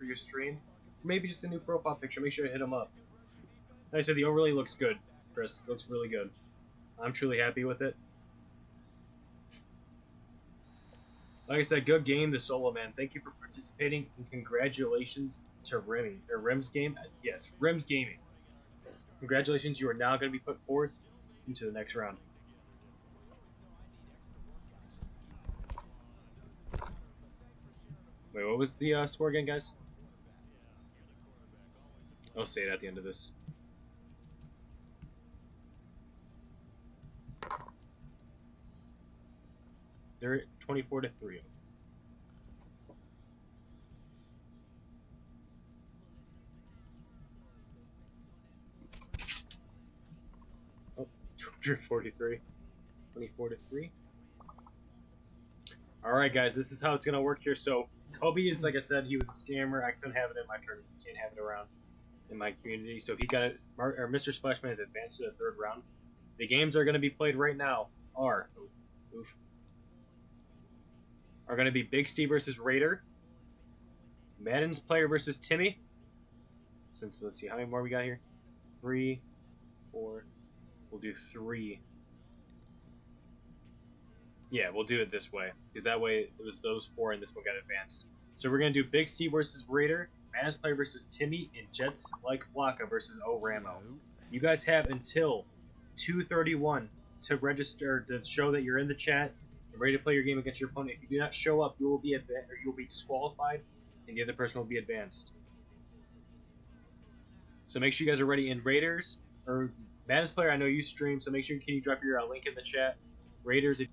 your stream. Maybe just a new profile picture. Make sure to hit him up. Like I said, the overlay looks good, Chris. It looks really good. I'm truly happy with it. Like I said, good game, the Solo Man. Thank you for participating, and congratulations to Remy. Or Rim's game? Yes, Rim's Gaming. Congratulations, you are now going to be put forth into the next round. Wait, what was the score again, guys? I'll say it at the end of this. They're at 24-3. Oh, 243. 24-3. Alright, guys, this is how it's going to work here. So, Kobe is, like I said, he was a scammer. I couldn't have it in my tournament. You can't have it around in my community. So, he got it. Or Mr. Splashman has advanced to the third round. The games are going to be played right now are going to be Big Steve versus Raider, Madden's player versus Timmy. Since, let's see, how many more we got here? 3, 4. We'll do 3. Yeah, we'll do it this way, because that way it was those 4 and this one got advanced. So we're going to do Big Steve versus Raider, Madden's player versus Timmy, and Jets like Flocka versus O Ramo. You guys have until 2:31 to register, to show that you're in the chat and ready to play your game against your opponent. If you do not show up, you will be disqualified, and the other person will be advanced. So make sure you guys are ready. In Raiders, or Madden's player, I know you stream, so make sure you drop your link in the chat. Raiders, if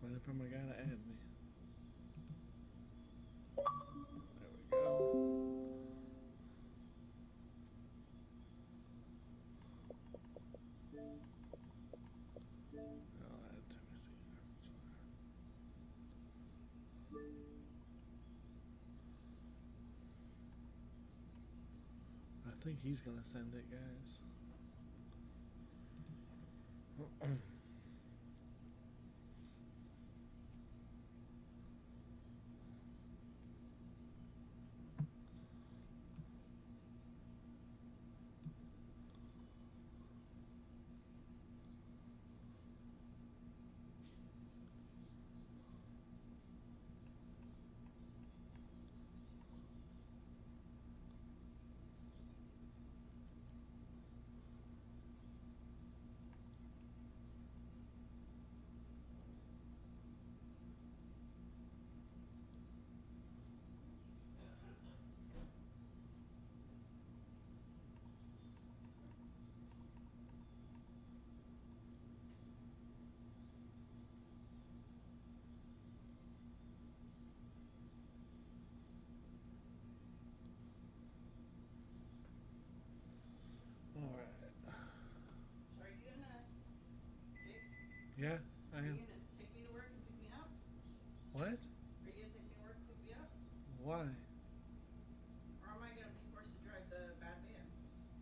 waiting for my guy to add me. There we go. I'll add Timothy. I think he's gonna send it, guys. Yeah, I am. Are you gonna take me to work and pick me up? What? Are you gonna take me to work and pick me up? Why? Or am I gonna be forced to drive the bad van?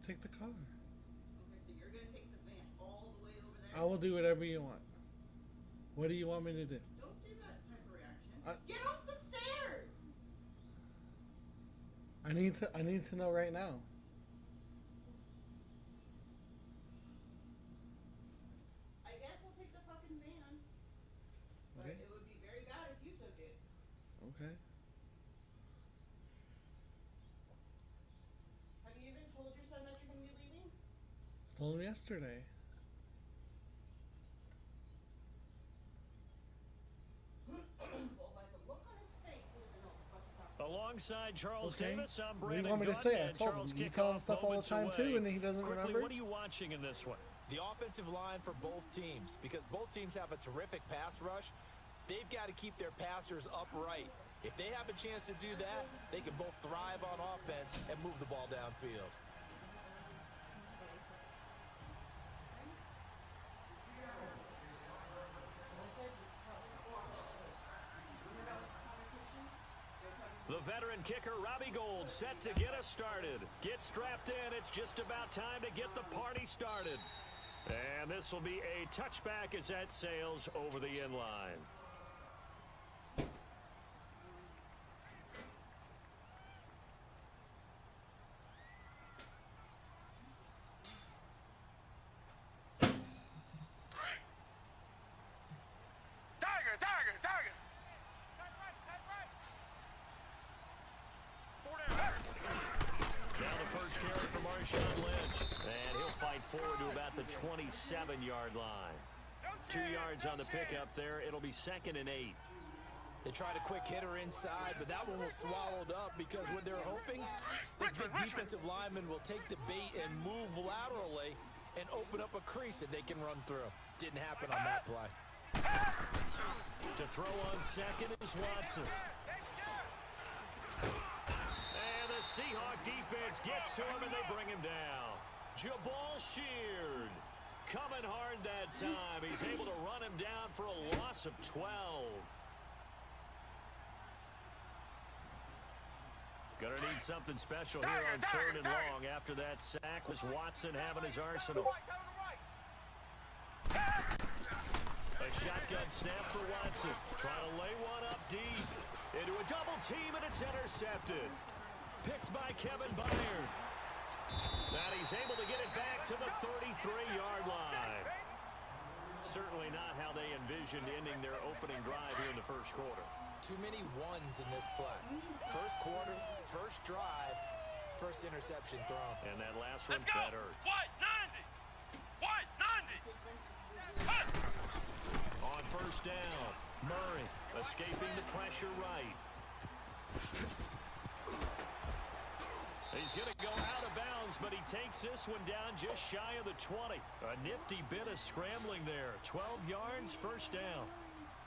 Take the car. Okay, so you're gonna take the van all the way over there? I will do whatever you want. What do you want me to do? Don't do that type of reaction. Get off the stairs! I need to know right now. I guess I'll take the fucking van. But Okay. it would be very bad if you took it. Okay. Have you even told your son that you're gonna be leaving? I told him yesterday. Well, by the look on his face, he doesn't know what the fuck he's talking about. Alongside Charles Okay. Davis, I'm What do you Brandon want me to Gunn, say? I and told Charles him. You tell him kickoff stuff all the moments time too, away. and he doesn't Quickly, remember. what are you watching in this one? The offensive line for both teams, because both teams have a terrific pass rush. they've got to keep their passers upright. If they have a chance to do that, they can both thrive on offense and move the ball downfield. The veteran kicker, Robbie Gould, set to get us started. Get strapped in. It's just about time to get the party started. And this will be a touchback as that sails over the end line. Forward to about the 27-yard line. 2 yards on the pickup there. It'll be 2nd and 8. They tried a quick hitter inside, but that one was swallowed up because what they're hoping, this big defensive lineman will take the bait and move laterally and open up a crease that they can run through. Didn't happen on that play. To throw on second is Watson. And the Seahawk defense gets to him and they bring him down. Jabal Sheard coming hard that time. He's able to run him down for a loss of 12. Gonna need something special here on 3rd and long. After that sack was Watson having his arsenal. A shotgun snap for Watson. Trying to lay one up deep. Into a double team and it's intercepted. Picked by Kevin Byard. Now he's able to get it back to the 33-yard line. Certainly not how they envisioned ending their opening drive here in the first quarter. Too many ones in this play. First quarter, first drive, first interception thrown. And that last one, that hurts. White 90! White 90! On first down, Murray escaping the pressure right. He's going to go out of bounds, but he takes this one down just shy of the 20. A nifty bit of scrambling there. 12 yards, first down.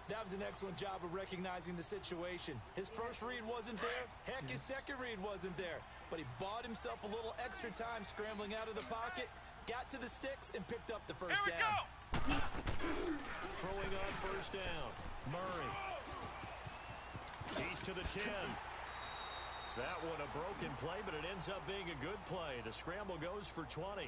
That was an excellent job of recognizing the situation. His first read wasn't there. Heck, his second read wasn't there. But he bought himself a little extra time scrambling out of the pocket, got to the sticks, and picked up the first down. Throwing on first down, Murray. He's to the 10. That one a broken play, but it ends up being a good play. The scramble goes for 20.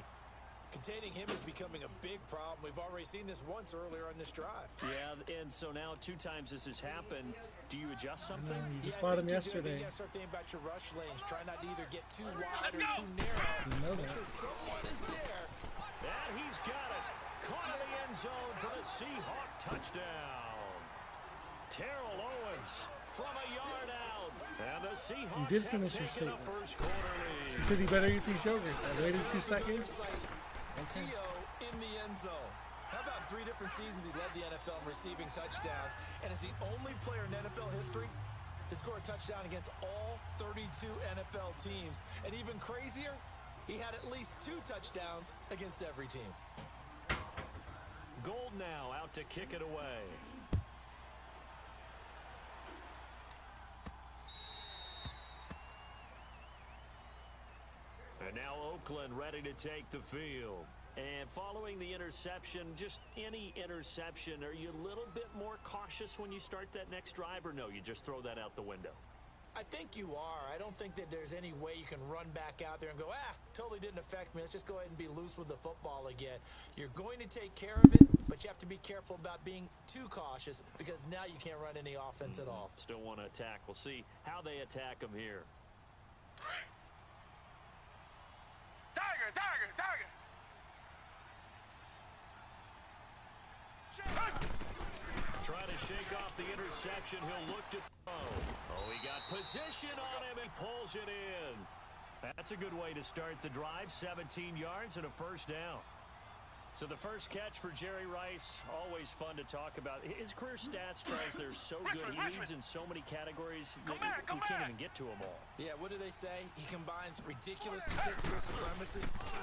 Containing him is becoming a big problem. We've already seen this once earlier on this drive. Yeah, and so now 2 times this has happened. Do you adjust something? You spotted him yesterday. You got to start thinking about your rush lanes. Try not to either get too wide or too narrow. Make sure someone is there. And he's got it. Caught in the end zone for the Seahawk touchdown. Terrell Owens from a yard out. And the Seahawks did finish your taken statement. a first quarter lead. You said you better eat these yogurts. I waited 2 seconds. Tio in the end zone. How about 3 different seasons he led the NFL in receiving touchdowns and is the only player in NFL history to score a touchdown against all 32 NFL teams. And even crazier, he had at least 2 touchdowns against every team. Gould now out to kick it away. And now Oakland ready to take the field. And following the interception, just any interception, are you a little bit more cautious when you start that next drive, or no, you just throw that out the window? I think you are. I don't think that there's any way you can run back out there and go, totally didn't affect me. Let's just go ahead and be loose with the football again. You're going to take care of it, but you have to be careful about being too cautious because now you can't run any offense at all. Still want to attack. We'll see how they attack them here. Tiger, tiger, tiger! Trying to shake off the interception. He'll look to throw. Oh, he got position on him and pulls it in. That's a good way to start the drive. 17 yards and a first down. So the first catch for Jerry Rice, always fun to talk about. His career stats, Charles, they're so good. He leads in so many categories that you can't even get to them all. Yeah, what do they say? He combines ridiculous statistical supremacy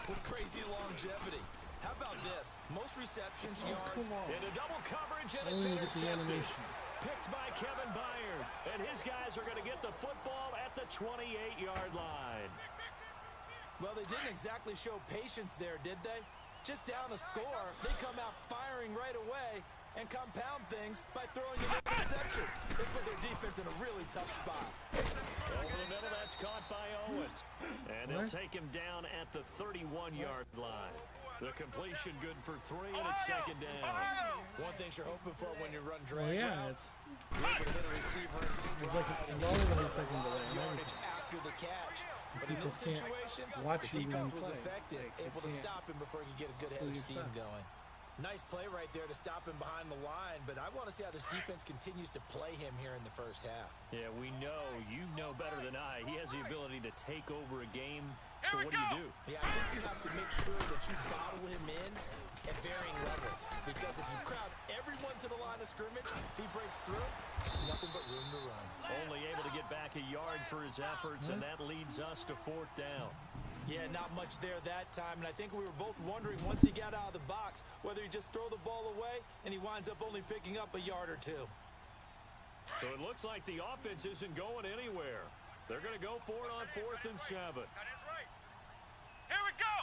with crazy longevity. How about this? Most receptions, yards. Into double coverage, and I it's only get the intercepted. animation. picked by Kevin Byard. And his guys are going to get the football at the 28-yard line. Well, they didn't exactly show patience there, did they? Just down a score, they come out firing right away and compound things by throwing an interception. They put their defense in a really tough spot. Over the middle, that's caught by Owens. And they'll take him down at the 31-yard line. The completion good for 3, and it's second down. One thing you're hoping for when you run Oh drag yeah, routes, it's you're able to hit a receiver in stride like and it's always get a second delay and yardage everything. after the catch. But in People this can't situation, watch the you when defense you was play. effective, They able to can't stop him before he could get a good head pull of your steam stuff. going. Nice play right there to stop him behind the line, but I want to see how this defense continues to play him here in the first half. Yeah, we know. You know better than I. He has the ability to take over a game. So what do? Yeah, I think you have to make sure that you bottle him in at varying levels. Because if you crowd everyone to the line of scrimmage, if he breaks through, there's nothing but room to run. Only able to get back a yard for his efforts, and that leads us to 4th down. Yeah, not much there that time, and I think we were both wondering once he got out of the box whether he just throw the ball away and he winds up only picking up a yard or two. So it looks like the offense isn't going anywhere. They're going to go for it on 4th and 7. That is right. Here we go.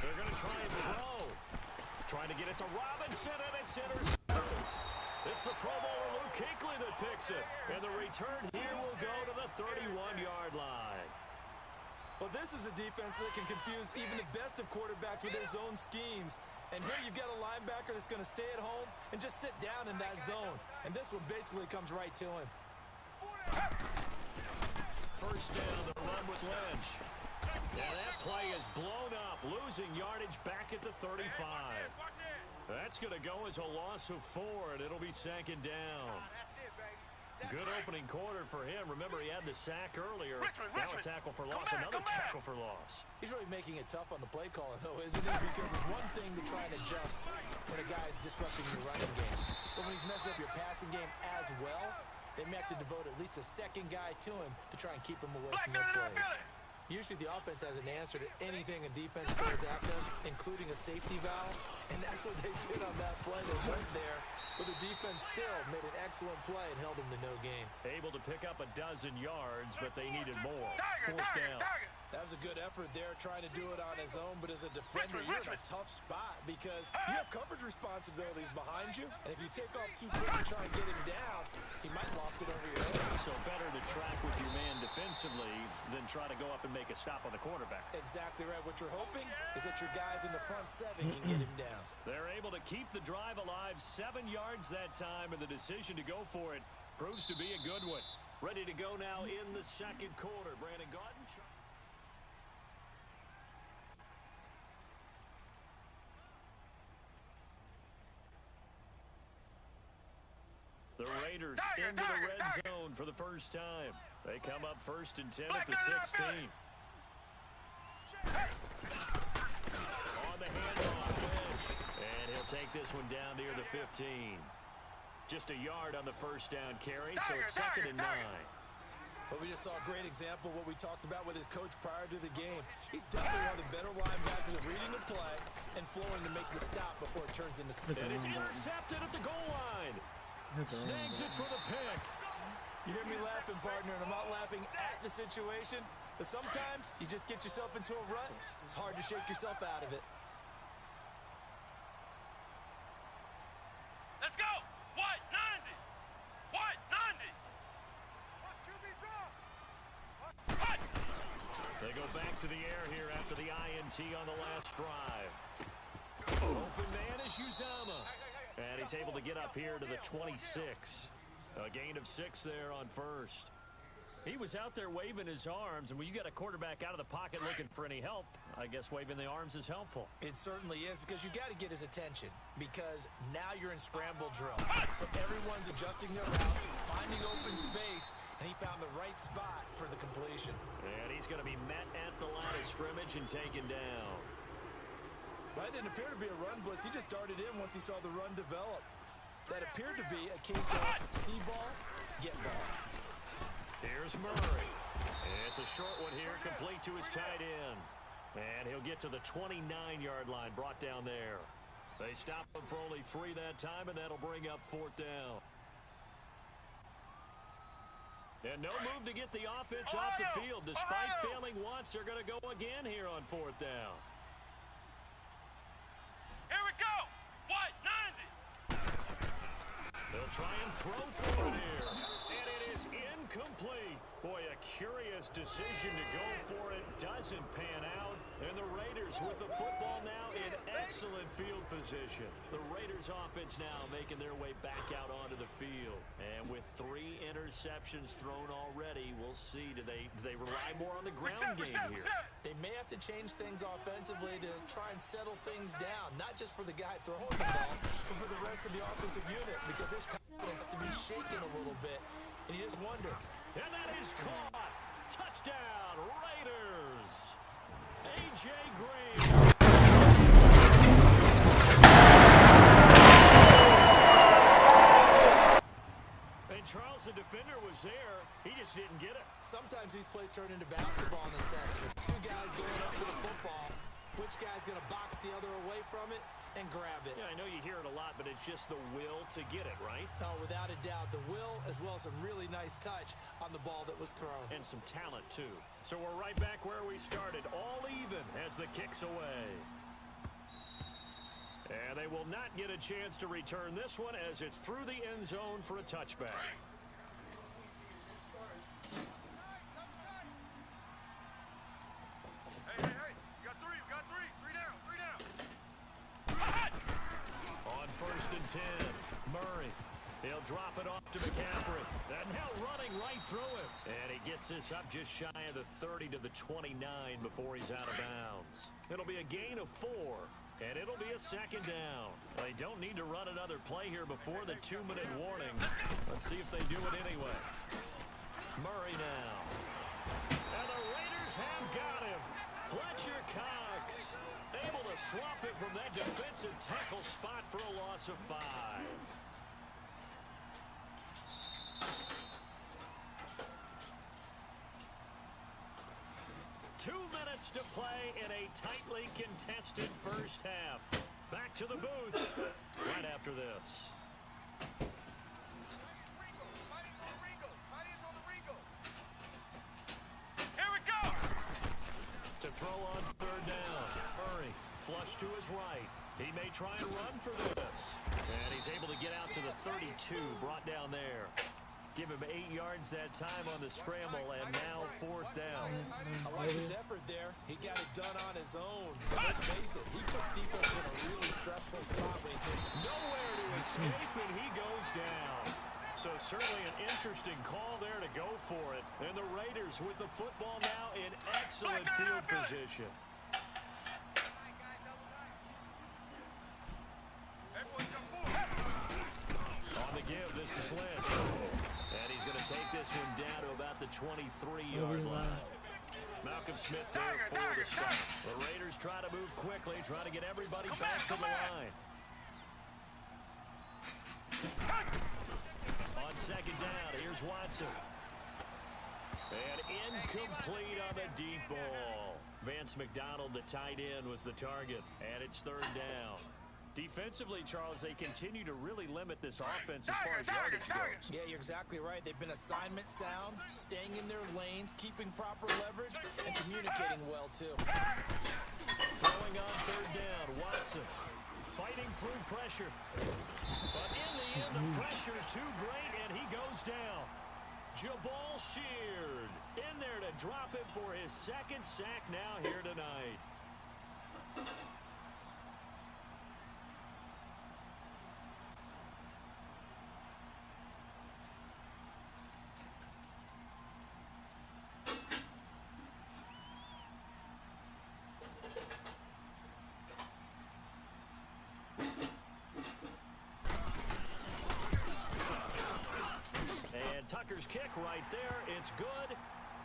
They're going to try and throw. Trying to get it to Robinson, and it's intercepted. It's the Pro Bowler Luke Kuechly that picks it. And the return here will go to the 31-yard line. Well, this is a defense that can confuse even the best of quarterbacks with their zone schemes. And here you've got a linebacker that's going to stay at home and just sit down in that zone. And this one basically comes right to him. First down, the run with Lynch. And that play is blown up, losing yardage back at the 35. That's going to go as a loss of 4, and it'll be second down. Good opening quarter for him. Remember, he had the sack earlier. Now a tackle for loss, another tackle for loss. He's really making it tough on the play caller, though, isn't he? Because it's one thing to try and adjust when a guy's disrupting your running game. But when he's messing up your passing game as well, they may have to devote at least a second guy to him to try and keep him away from their plays. Usually the offense has an answer to anything a defense throws at them, including a safety valve, and that's what they did on that play. They went there, but the defense still made an excellent play and held them to no gain. Able to pick up a dozen yards, but they needed more. 4th down. That was a good effort there, trying to do it on his own, but as a defender, you're in a tough spot because you have coverage responsibilities behind you, and if you take off too quick to try and get him down, he might loft it over your head. So better to track with your man defensively than try to go up and make a stop on the quarterback. Exactly right. What you're hoping is that your guys in the front 7 can get him down. They're able to keep the drive alive, 7 yards that time, and the decision to go for it proves to be a good one. Ready to go now in the second quarter. Brandon Gaudin. The Raiders into the red zone for the first time. They come up 1st and 10 at the 16. On the handoff, Lynch. And he'll take this one down near the 15. Just a yard on the first down carry, so it's 2nd and 9. But we just saw a great example of what we talked about with his coach prior to the game. He's definitely one of the better linebackers at reading the play and flowing to make the stop before it turns into speed. And it's intercepted at the goal line. Snags it for the pick. You hear me laughing, partner, and I'm not laughing at the situation, but sometimes you just get yourself into a rut. It's hard to shake yourself out of it. Let's go. What? 90. What? 90. What? They go back to the air here after the INT on the last drive. Open man is Uzama. And he's able to get up here to the 26. A gain of 6 there on first. He was out there waving his arms, and when you get a quarterback out of the pocket looking for any help, I guess waving the arms is helpful. It certainly is, because you got to get his attention, because now you're in scramble drill. So everyone's adjusting their routes, finding open space, and he found the right spot for the completion. And he's going to be met at the line of scrimmage and taken down. That didn't appear to be a run blitz. He just darted in once he saw the run develop. That appeared to be a case of see ball, get ball. Here's Murray. It's a short one here, complete to his tight end. And he'll get to the 29-yard line, brought down there. They stop him for only 3 that time, and that'll bring up 4th down. And no move to get the offense off the field. Despite failing once, they're going to go again here on 4th down. Here we go. What? 90. They'll try and throw for it here. And it is incomplete. Boy, a curious decision to go for it. Doesn't pan out. And the Raiders with the football now in excellent field position. The Raiders offense now making their way back out onto the field. And with 3 interceptions thrown already, we'll see. Do they rely more on the ground game here? They may have to change things offensively to try and settle things down. Not just for the guy throwing the ball, but for the rest of the offensive unit. Because there's confidence to be shaken a little bit. And you just wonder. And that is caught. Touchdown, Raiders. A.J. Green. And Charles, the defender, was there. He just didn't get it. Sometimes these plays turn into basketball in a sense. With 2 guys going up for the football. Which guy's going to box the other away from it and grab it? Yeah, I know you hear it a lot, but it's just the will to get it, right? Oh, without a doubt. The will as well as some really nice touch on the ball that was thrown. And some talent, too. So we're right back where we started, all even as the kick's away. And they will not get a chance to return this one as it's through the end zone for a touchback. Hey, hey, hey. You got 3. You got 3. 3 down. 3 down. On 1st and 10, Murray. He'll drop it off to McCaffrey. And now running right through him. And he gets this up just shy of the 30 to the 29 before he's out of bounds. It'll be a gain of 4. And it'll be a 2nd down. They don't need to run another play here before the 2-minute warning. Let's see if they do it anyway. Murray now. And the Raiders have got him. Fletcher Cox able to swap it from that defensive tackle spot for a loss of 5. Minutes to play in a tightly contested first half. Back to the booth right after this. Here we go. To throw on 3rd down. Murray flush to his right. He may try and run for this. And he's able to get out to the 32, brought down there. Give him 8 yards that time on the scramble, and now 4th down. I like his effort there. He got it done on his own. But let's face it, he puts defense in a really stressful spot when he thinks nowhere to escape, and he goes down. So certainly an interesting call there to go for it. And the Raiders with the football now in excellent field position. On the give, this is Lynch. And he's going to take this one down to about the 23-yard line. Malcolm Smith there for the stop. The Raiders try to move quickly, try to get everybody back to the line. On 2nd down, here's Watson. And incomplete on the deep ball. Vance McDonald, the tight end, was the target. And it's 3rd down. Defensively, Charles, they continue to really limit this offense as far as yardage goes. Yeah, you're exactly right. They've been assignment sound, staying in their lanes, keeping proper leverage, and communicating well, too. Throwing on 3rd down, Watson fighting through pressure. But in the end, the pressure too great, and he goes down. Jabal Sheard in there to drop it for his 2nd sack now here tonight. Tucker's kick right there. It's good.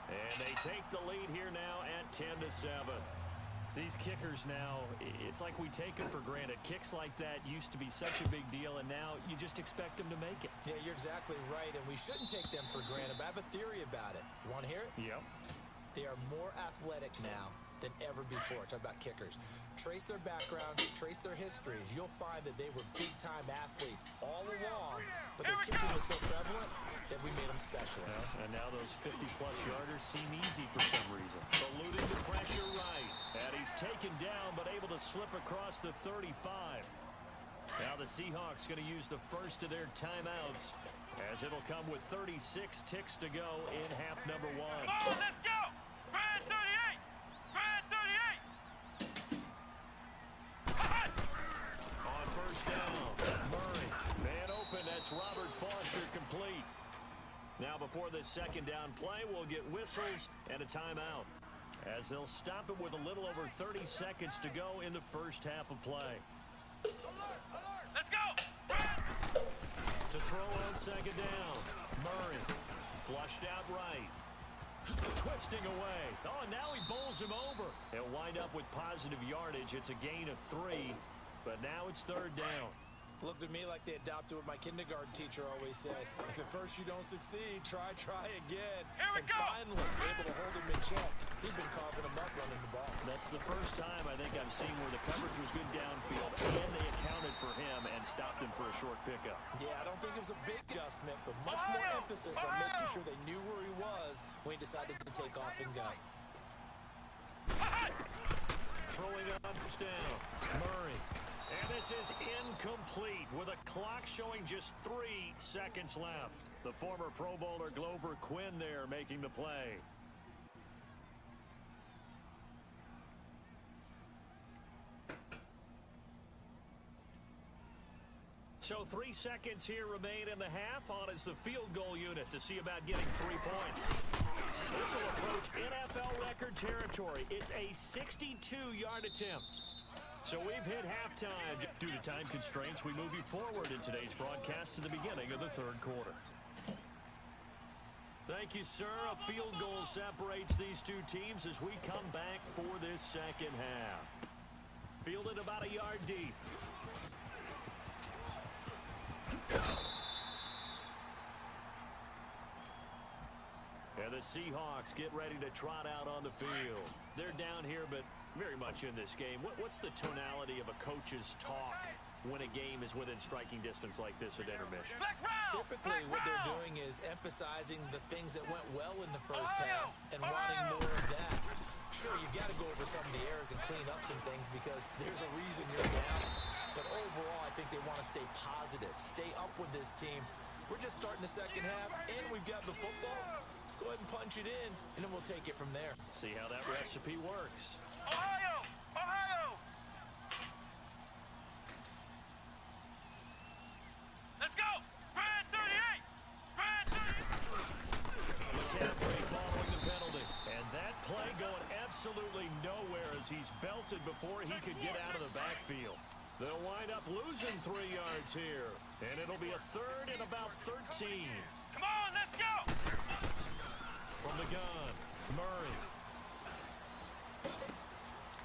And they take the lead here now at 10-7. These kickers now, it's like we take them for granted. Kicks like that used to be such a big deal, and now you just expect them to make it. Yeah, you're exactly right, and we shouldn't take them for granted. But I have a theory about it. You want to hear it? Yep. They are more athletic now. than ever before. Talk about kickers. Trace their backgrounds, trace their histories. You'll find that they were big-time athletes all along, but their kicking was so prevalent that we made them specialists. And now those 50-plus yarders seem easy for some reason. Eluding the pressure right. And he's taken down, but able to slip across the 35. Now the Seahawks going to use the first of their timeouts, as it'll come with 36 ticks to go in half number one. Come on, let's go! Grand 38! Grand 38! On first down, Murray. Man open, that's Robert Foster complete. Now before this second down play, we'll get whistles and a timeout, as they'll stop it with a little over 30 seconds to go in the first half of play. Let's go! To throw on second down, Murray. Flushed out right. Twisting away. Oh, now he bowls him over. He'll wind up with positive yardage. It's a gain of 3, but now it's third down. Looked at me like they adopted what my kindergarten teacher always said. If at first you don't succeed, try again. Here we and go. finally, able to hold him in check. He's been carving him up running the ball. That's the first time I think I've seen where the coverage was good downfield, and they accounted for him and stopped him for a short pickup. Yeah, I don't think it was a big adjustment, but much more emphasis on making sure they knew where he was when he decided to take off and go. Throwing on first down, Murray. And this is incomplete with a clock showing just 3 seconds left. The former Pro Bowler Glover Quinn there making the play. So 3 seconds here remain in the half. On is the field goal unit to see about getting 3 points. This will approach NFL record territory. It's a 62-yard attempt. So we've hit halftime. Due to time constraints, we move you forward in today's broadcast to the beginning of the third quarter. Thank you, sir. A field goal separates these two teams as we come back for this second half. Fielded about a yard deep. And the Seahawks get ready to trot out on the field. They're down here, but very much in this game. What's the tonality of a coach's talk when a game is within striking distance like this at intermission? Typically, what they're doing is emphasizing the things that went well in the first half and wanting more of that. Sure, you've got to go over some of the errors and clean up some things because there's a reason you're down. But overall, I think they want to stay positive, stay up with this team. We're just starting the second half, and we've got the football. Let's go ahead and punch it in, and then we'll take it from there. See how that recipe works. Ohio! Ohio! Let's go! Grand 38! Grand 38! McCaffrey following the penalty. And that play going absolutely nowhere as he's belted before he could get out of the backfield. They'll wind up losing 3 yards here. And it'll be a third and about 13. Come on, let's go! From the gun, Murray.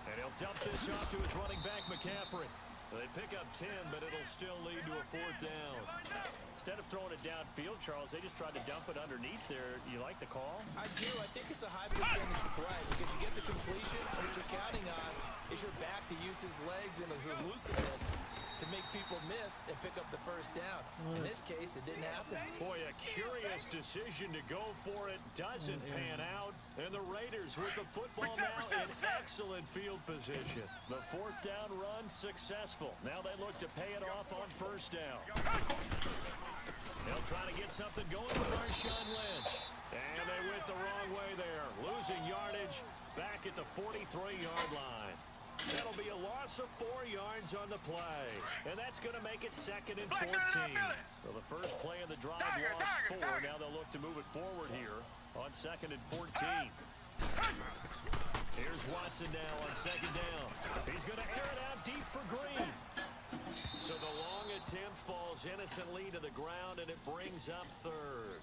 And he'll dump this off to his running back, McCaffrey. They pick up 10, but it'll still lead to a 4th down. Instead of throwing it downfield, Charles, they just tried to dump it underneath there. You like the call? I do. I think it's a high percentage play because you get the completion. What you're counting on is your back to use his legs and his elusiveness to make people miss and pick up the first down. In this case, it didn't happen. Boy, a curious decision to go for it. Doesn't pan out. And the Raiders with the football now in excellent field position. The 4th down run successful. Now they look to pay it off on first down. They'll try to get something going with Marshawn Lynch. And they went the wrong way there. Losing yardage back at the 43-yard line. That'll be a loss of 4 yards on the play. And that's going to make it 2nd and 14. So the first play of the drive lost 4. Now they'll look to move it forward here on 2nd and 14. Here's Watson now on 2nd down. He's going to air it out deep for Green. So the long attempt falls innocently to the ground, and it brings up 3rd.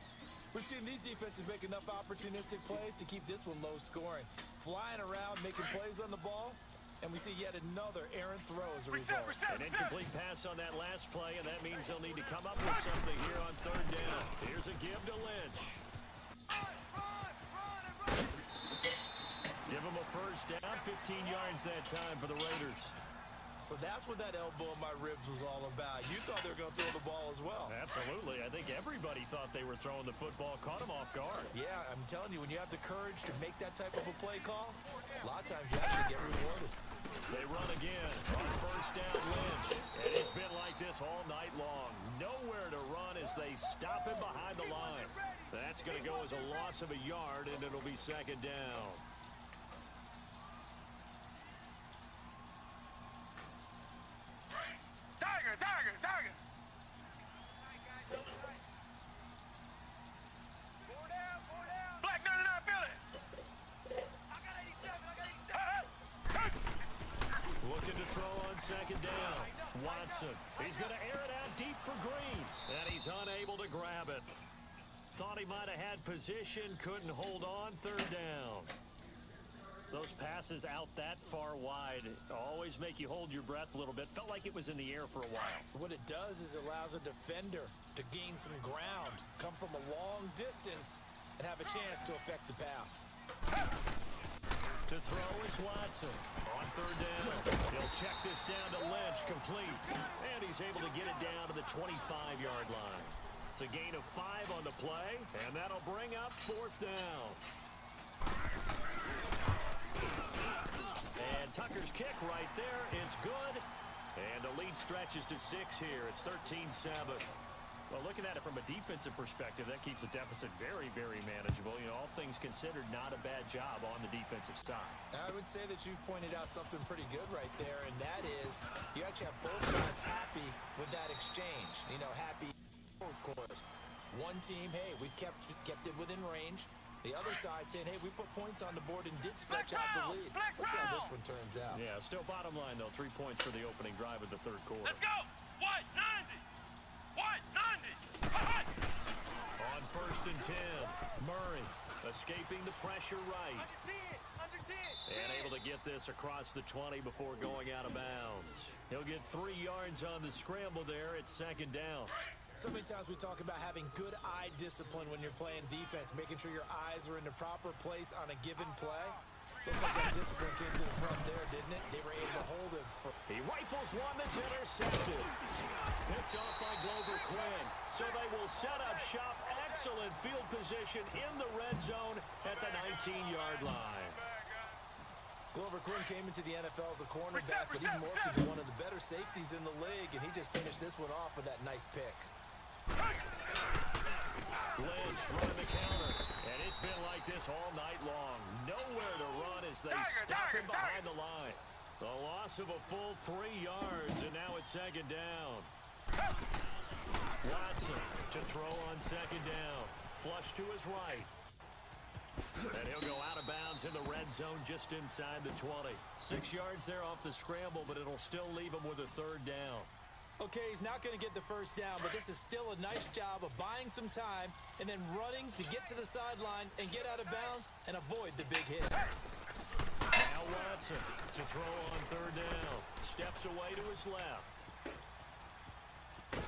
We've seen these defenses make enough opportunistic plays to keep this one low scoring. Flying around, making plays on the ball, and we see yet another errant throw as a result. An incomplete pass on that last play, and that means they'll need to come up with something here on 3rd down. Here's a give to Lynch. Give him a 1st first down, 15 yards that time for the Raiders. So that's what that elbow in my ribs was all about. You thought they were going to throw the ball as well. Absolutely. I think everybody thought they were throwing the football, caught him off guard. Yeah, I'm telling you, when you have the courage to make that type of a play call, a lot of times you actually get rewarded. They run again on first down, Lynch. And it's been like this all night long. Nowhere to run as they stop him behind the line. That's going to go as a loss of a yard, and it'll be second down. Dagger! Black 99 Philly! I got 87! Looking to throw on second down. Watson. He's going to air it out deep for Green. And he's unable to grab it. Thought he might have had position. Couldn't hold on. Third down. Those passes out that far wide always make you hold your breath a little bit. Felt like it was in the air for a while. What it does is it allows a defender to gain some ground, come from a long distance, and have a chance to affect the pass. To throw is Watson. On third down, he'll check this down to Lynch, complete. And he's able to get it down to the 25-yard line. It's a gain of 5 on the play, and that'll bring up fourth down. And Tucker's kick right there. It's good. And the lead stretches to 6 here. It's 13-7. Well, looking at it from a defensive perspective, that keeps the deficit very, very manageable. You know, all things considered, not a bad job on the defensive side. I would say that you pointed out something pretty good right there, and that is you actually have both sides happy with that exchange. You know, happy, of course. One team, hey, we've kept it within range. The other side saying, hey, we put points on the board and did stretch out the lead. Let's see how this one turns out. Yeah, still bottom line, though, 3 points for the opening drive of the third quarter. Let's go! White 90! White 90! On first and 10, Murray escaping the pressure right. Under 10! And able to get this across the 20 before going out of bounds. He'll get 3 yards on the scramble there. It's second down. So many times we talk about having good eye discipline when you're playing defense, making sure your eyes are in the proper place on a given play. Looks like that discipline came to the front there, didn't it? They were able to hold him. He rifles one that's intercepted. Picked off by Glover Quinn. So they will set up shop. Excellent field position in the red zone at the 19-yard line. Glover Quinn came into the NFL as a cornerback, but he's morphed to be one of the better safeties in the league, and he just finished this one off with that nice pick. Lynch running the counter, and it's been like this all night long. Nowhere to run as they stop him behind the line. The loss of a full 3 yards, and now it's second down. Watson to throw on second down. Flush to his right. And he'll go out of bounds in the red zone just inside the 20. 6 yards there off the scramble, but it'll still leave him with a third down. Okay, he's not going to get the first down, but this is still a nice job of buying some time and then running to get to the sideline and get out of bounds and avoid the big hit. Now Watson to throw on third down. Steps away to his left.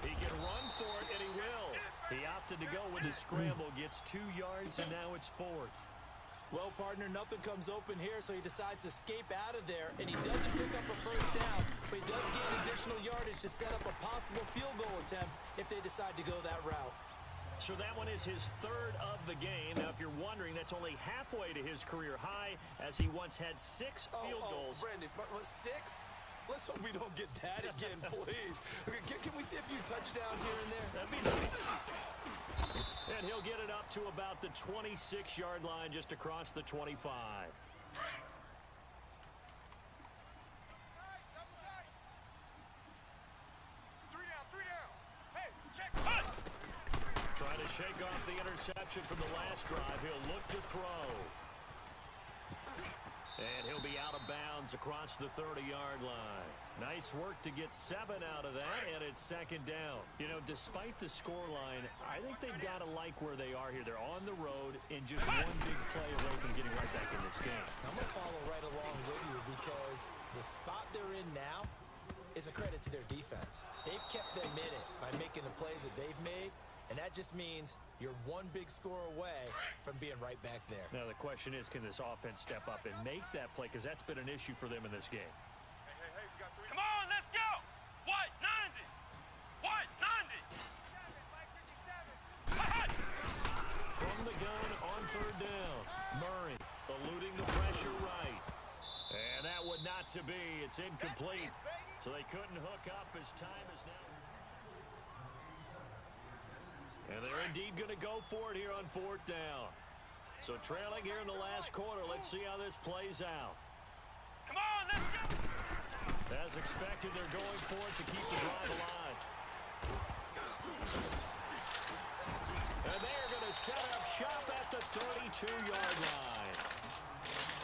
He can run for it, and he will. He opted to go with the scramble, gets 2 yards, and now it's fourth. Well, partner, nothing comes open here, so he decides to escape out of there, and he doesn't pick up a first down, but he does gain additional yardage to set up a possible field goal attempt if they decide to go that route. So that one is his third of the game. Now, if you're wondering, that's only halfway to his career high, as he once had 6 field goals. Brandon, 6? Let's hope we don't get that again, please. Okay, can we see a few touchdowns here and there? That'd be nice. And he'll get it up to about the 26-yard line, just across the 25. Three down. Hey, check. Trying to shake off the interception from the last drive. He'll look to throw. And he'll be out of bounds across the 30-yard line. Nice work to get 7 out of that, and it's second down. You know, despite the scoreline, I think they've got to like where they are here. They're on the road, and just one big play away from getting right back in this game. I'm going to follow right along with you because the spot they're in now is a credit to their defense. They've kept them in it by making the plays that they've made, and That just means you're one big score away from being right back there. Now, the question is, can this offense step up and make that play? Because that's been an issue for them in this game. Hey, we got 3. Come on, let's go. What? 90. What? 90. From the gun on third down. Murray eluding the pressure right. And that would not to be. It's incomplete. So they couldn't hook up as time is now. And they're indeed going to go for it here on fourth down. So trailing here in the last quarter. Let's see how this plays out. Come on, let's go. As expected, they're going for it to keep the drive alive. And they're going to set up shop at the 32-yard line.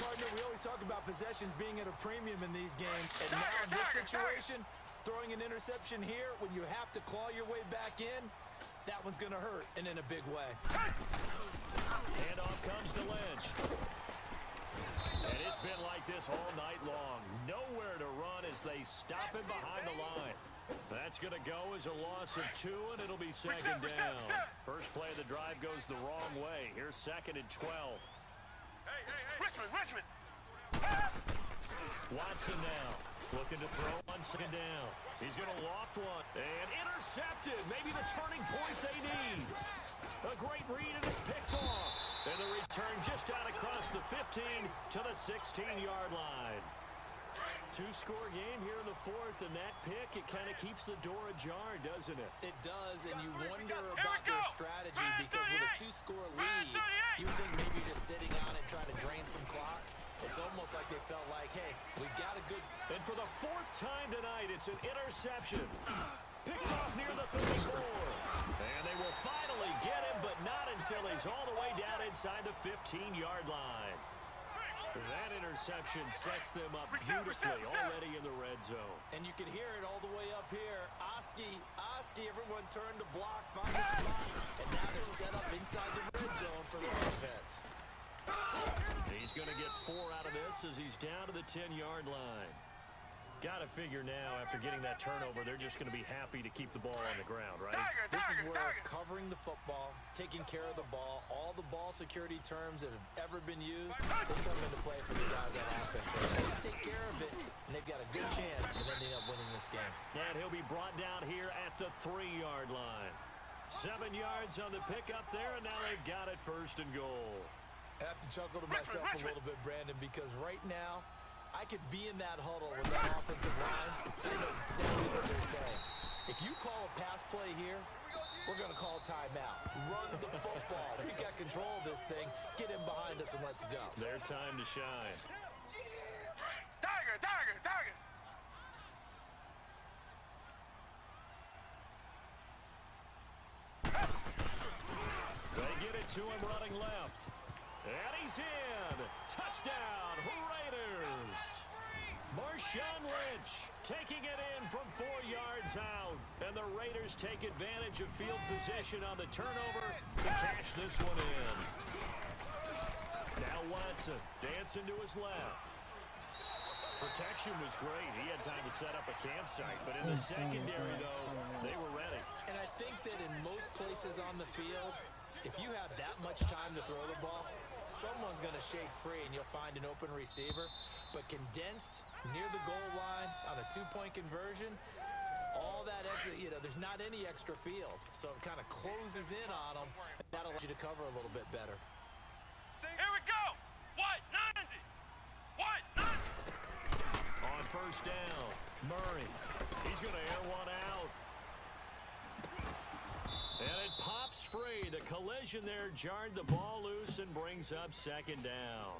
Partner, we always talk about possessions being at a premium in these games. And now in this situation, throwing an interception here when you have to claw your way back in, that one's going to hurt, and in a big way. Handoff comes to Lynch. And it's been like this all night long. Nowhere to run as they stop him behind the line. That's going to go as a loss of 2, and it'll be second down. First play of the drive goes the wrong way. Here's second and 12. Hey. Richmond. Watson now looking to throw on second down. He's going to loft one and intercepted. Maybe the turning point they need. A great read and it's picked off. And the return just out across the 15 to the 16-yard line. 2-score game here in the fourth, and that pick, it kind of keeps the door ajar, doesn't it? It does, and you wonder about their strategy because with a 2-score lead, you think maybe just sitting out and trying to drain some clock. It's almost like they felt like, hey, we got a good... And for the 4th time tonight, it's an interception. Picked off near the 34. And they will finally get him, but not until he's all the way down inside the 15-yard line. That interception sets them up beautifully already in the red zone. And you can hear it all the way up here. Oski, everyone turned to block, find a spot, and now they're set up inside the red zone for the offense. He's going to get 4 out of this as he's down to the 10-yard line. Got to figure now, after getting that turnover, they're just going to be happy to keep the ball on the ground, right? This is where covering the football, taking care of the ball, all the ball security terms that have ever been used, they come into play for the guys on offense. They just take care of it, and they've got a good chance of ending up winning this game. And he'll be brought down here at the 3-yard line. 7 yards on the pickup there, and now they've got it first and goal. I have to chuckle to myself a little bit, Brandon, because right now, I could be in that huddle with that offensive line. I know exactly what they're saying. If you call a pass play here, we're going to call a timeout. Run the football. We got control of this thing. Get him behind us and let's go. Their time to shine. Tiger. They get it to him running left. And he's in. Touchdown, Raiders. Marshawn Lynch taking it in from 4 yards out. And the Raiders take advantage of field position on the turnover to cash this one in. Now Watson dancing to his left. Protection was great. He had time to set up a campsite. But in the secondary, though, they were ready. And I think that in most places on the field, if you have that much time to throw the ball, someone's going to shake free and you'll find an open receiver. But condensed near the goal line on a 2-point conversion, all that extra, there's not any extra field. So it kind of closes in on them, and that allows you to cover a little bit better. Here we go. What? 90. What? 90. On first down, Murray. He's going to air one out. And it pops free. The collision there jarred the ball loose and brings up second down.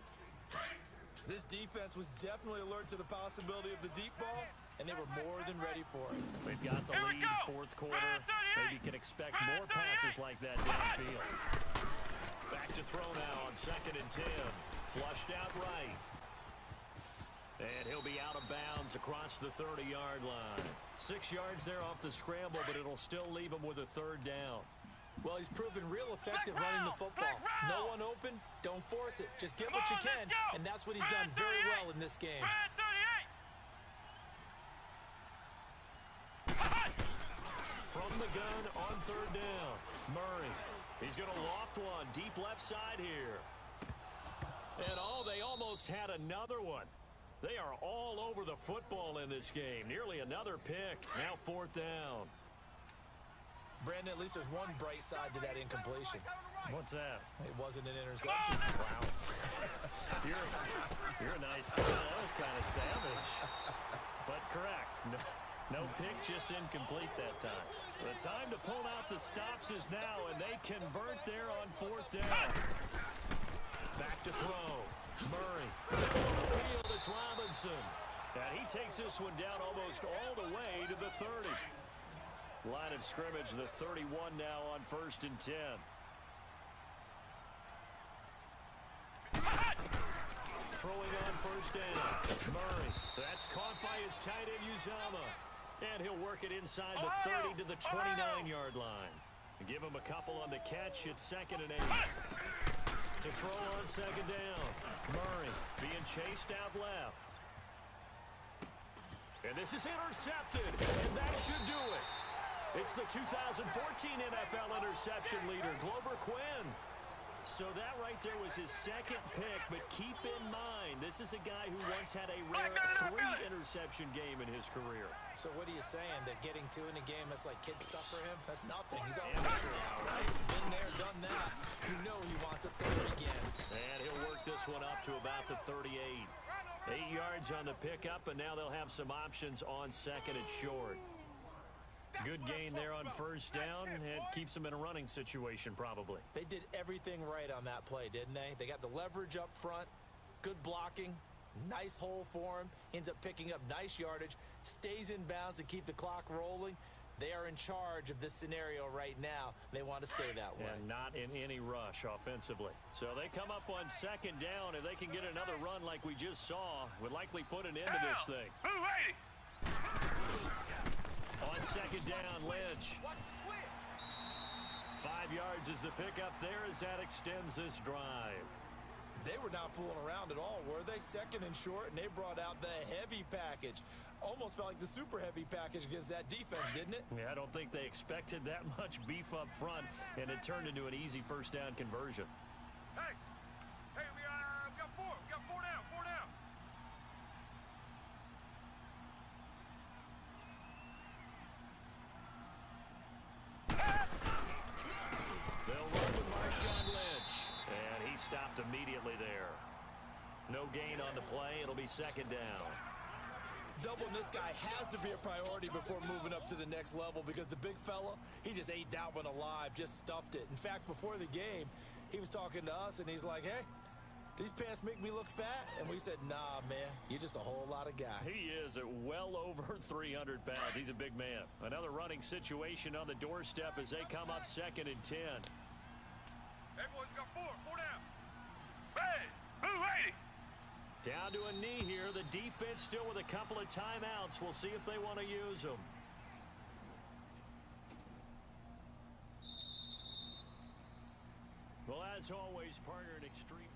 This defense was definitely alert to the possibility of the deep ball, and they were more than ready for it. We've got the lead, fourth quarter. Maybe you can expect more passes like that downfield. Back to throw now on second and 10. Flushed out right. And he'll be out of bounds across the 30-yard line. 6 yards there off the scramble, but it'll still leave him with a third down. Well, he's proven real effective running the football. No one open, don't force it. Just get what you can, and that's what he's done very well in this game. From the gun on third down, Murray. He's going to loft one deep left side here. And, oh, they almost had another one. They are all over the football in this game. Nearly another pick. Now 4th down. Brandon, at least there's one bright side to that incompletion. What's that? It wasn't an interception. Wow. you're a nice guy. That was kind of savage. But correct. No pick, just incomplete that time. The time to pull out the stops is now, and they convert there on 4th down. Back to throw. Murray. Field, it's Robinson. And he takes this one down almost all the way to the 30. Line of scrimmage, the 31 now on 1st and 10. Throwing on 1st down. Murray. That's caught by his tight end, Uzama. And he'll work it inside the 30 to the 29-yard line. Give him a couple on the catch. It's 2nd and 8. To throw on 2nd down. Murray being chased out left. And this is intercepted. And that should do it. It's the 2014 NFL interception leader, Glover Quinn. So that right there was his 2nd pick, but keep in mind, this is a guy who once had a rare 3-interception game in his career. So what are you saying, that getting 2 in a game, that's like kid stuff for him? That's nothing. He's already now, right? Been there, done that. You know he wants a 3rd again. And he'll work this one up to about the 38. 8 yards on the pickup, and now they'll have some options on 2nd and short. Good gain there on 1st down. It keeps them in a running situation, probably. They did everything right on that play, didn't they? They got the leverage up front, good blocking, nice hole for him, ends up picking up nice yardage, stays in bounds to keep the clock rolling. They are in charge of this scenario right now. They want to stay that way. And not in any rush offensively. So they come up on 2nd down. If they can get another run like we just saw, would likely put an end to this thing. On 2nd down, Lynch. 5 yards is the pickup there as that extends this drive. They were not fooling around at all, were they? 2nd and short, and they brought out the heavy package. Almost felt like the super heavy package against that defense, didn't it? Yeah, I don't think they expected that much beef up front, and it turned into an easy 1st down conversion. Hey, we got 4. We got 4 down. 4 down. They'll run with Marshawn Lynch, and he stopped immediately there. No gain on the play. It'll be 2nd down. Doubling this guy has to be a priority before moving up to the next level, because the big fella, he just ate that one alive, just stuffed it. In fact, before the game, he was talking to us, and he's like, hey, these pants make me look fat? And we said, nah, man, you're just a whole lot of guy. He is at well over 300 pounds. He's a big man. Another running situation on the doorstep as they come up 2nd and 10. Hey, boys, we got 4. 4 down. Hey, 280. Down to a knee here. The defense still with a couple of timeouts. We'll see if they want to use them. Well, as always, partner, an extreme...